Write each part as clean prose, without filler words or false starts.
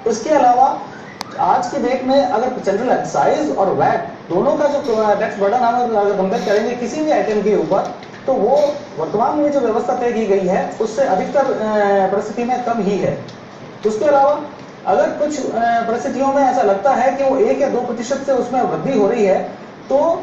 उसके अलावा आज की डेट में अगर सेंट्रल एक्साइज और वैट दोनों का जो टैक्स बर्डन हम अगर कंपेयर करेंगे किसी भी आइटम के ऊपर, तो वो वर्तमान में जो व्यवस्था तय की गई है उससे अधिकतर परिस्थिति में कम ही है। उसके अलावा अगर कुछ परिस्थितियों में ऐसा लगता है कि वो 1 या 2% से उसमें वृद्धि हो रही है, तो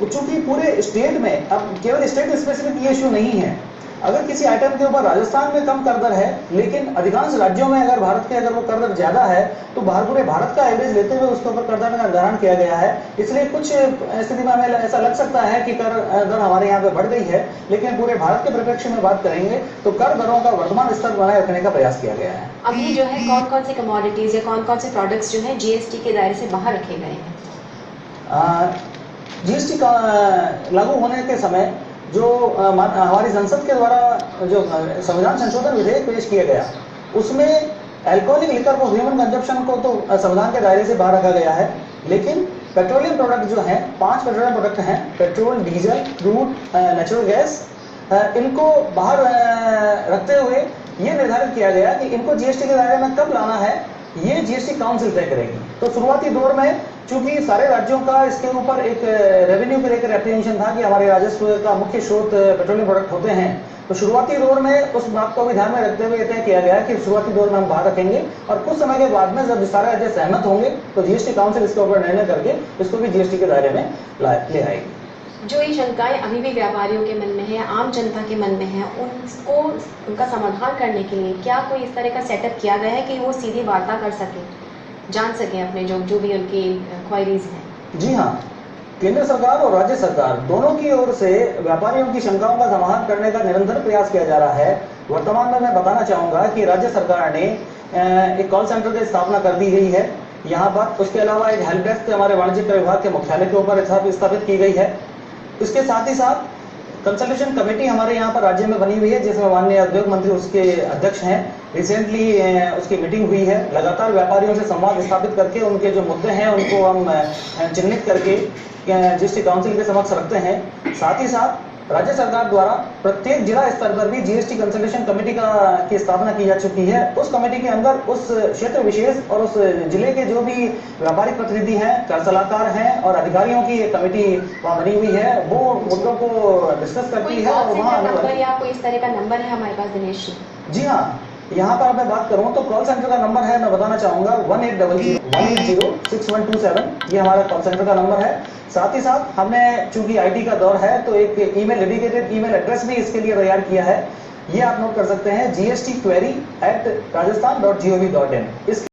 चूंकि पूरे स्टेट में, अब केवल स्टेट स्पेसिफिक ये इश्यू नहीं है, अगर किसी आइटम के ऊपर राजस्थान में कम कर दर है लेकिन अधिकांश राज्यों में अगर भारत के अगर वो कर दर ज्यादा है, तो पूरे भारत का एवरेज लेते हुए उसके ऊपर कर दर का निर्धारण किया गया है। इसलिए कुछ स्थिति में हमें ऐसा लग सकता है कि कर दर हमारे यहाँ पे बढ़ गई है, लेकिन पूरे भारत के परिप्रेक्ष्य में बात करेंगे तो कर दरों का वर्तमान स्तर बनाए रखने का प्रयास किया गया है। अभी जो है कौन कौन सी कमोडिटीज या कौन कौन से प्रोडक्ट्स जो है जीएसटी के दायरे से बाहर रखे गए हैं? जीएसटी का लागू होने के समय जो हमारी संसद के द्वारा जो संविधान संशोधन विधेयक पेश किया गया, उसमें alcoholic liquor for human consumption को तो संविधान के दायरे से बाहर रखा गया है, लेकिन पेट्रोलियम प्रोडक्ट जो हैं, 5 पेट्रोलियम प्रोडक्ट हैं, petrol, diesel, crude, natural gas, इनको बाहर रखते हुए ये निर्धारित किया गया कि इनको जीएसटी के दायरे में कब लाना है, ये जीएसटी काउंसिल तय करेगी। तो शुरुआती दौर में चूंकि सारे राज्यों का इसके ऊपर एक रेवेन्यू को लेकर एप्रीहेंशन था कि हमारे राजस्व का मुख्य स्रोत पेट्रोलियम प्रोडक्ट होते हैं, तो शुरुआती दौर में उस बात को भी ध्यान में रखते हुए तय किया गया कि शुरुआती दौर में हम बाहर रखेंगे और कुछ समय के बाद में जब सारे राज्य सहमत होंगे तो जीएसटी काउंसिल इसके ऊपर निर्णय करके इसको भी जीएसटी के दायरे में ले आएगी। जो ये शंकाएं अभी भी व्यापारियों के मन में है, आम जनता के मन में है, उनका समाधान करने के लिए क्या कोई इस तरह का सेटअप किया गया है कि वो सीधी वार्ता कर सके, जान सके अपने जो भी उनकी क्वायरीज हैं? जी हाँ, केंद्र सरकार और राज्य सरकार दोनों की ओर से व्यापारियों की शंकाओं का समाधान करने का निरंतर प्रयास किया जा रहा है। वर्तमान में मैं बताना चाहूंगा कि राज्य सरकार ने एक कॉल सेंटर की स्थापना कर दी गई है यहाँ पर। उसके अलावा एक हेल्प डेस्क हमारे वाणिज्य विभाग के मुख्यालय के ऊपर स्थापित की गई है। इसके साथ ही साथ कंसल्टेशन कमेटी हमारे यहाँ पर राज्य में बनी हुई है, जिसमें माननीय उद्योग मंत्री उसके अध्यक्ष हैं। रिसेंटली उसकी मीटिंग हुई है। लगातार व्यापारियों से संवाद स्थापित करके उनके जो मुद्दे हैं उनको हम चिन्हित करके जीएसटी काउंसिल के समक्ष रखते हैं। साथ ही साथ राज्य सरकार द्वारा प्रत्येक जिला स्तर पर भी जीएसटी कंसल्टेशन कमेटी की स्थापना की जा चुकी है। उस कमेटी के अंदर उस क्षेत्र विशेष और उस जिले के जो भी व्यापारिक प्रतिनिधि हैं, कर सलाहकार हैं और अधिकारियों की एक कमेटी वहाँ बनी हुई है, वो मुद्दों को डिस्कस करती है। और वहाँ या कोई इस तरह का नंबर है हमारे पास दिनेश जी? जी हाँ, यहाँ पर मैं बात करूँ तो कॉल सेंटर का नंबर है, मैं बताना चाहूंगा 1800-180-6127। ये हमारा कॉल सेंटर का नंबर है। साथ ही साथ हमने चूंकि आईटी का दौर है तो एक ईमेल डेडिकेटेड ईमेल एड्रेस भी इसके लिए तैयार किया है। ये आप नोट कर सकते हैं, gstquery@rajasthan.gov.in।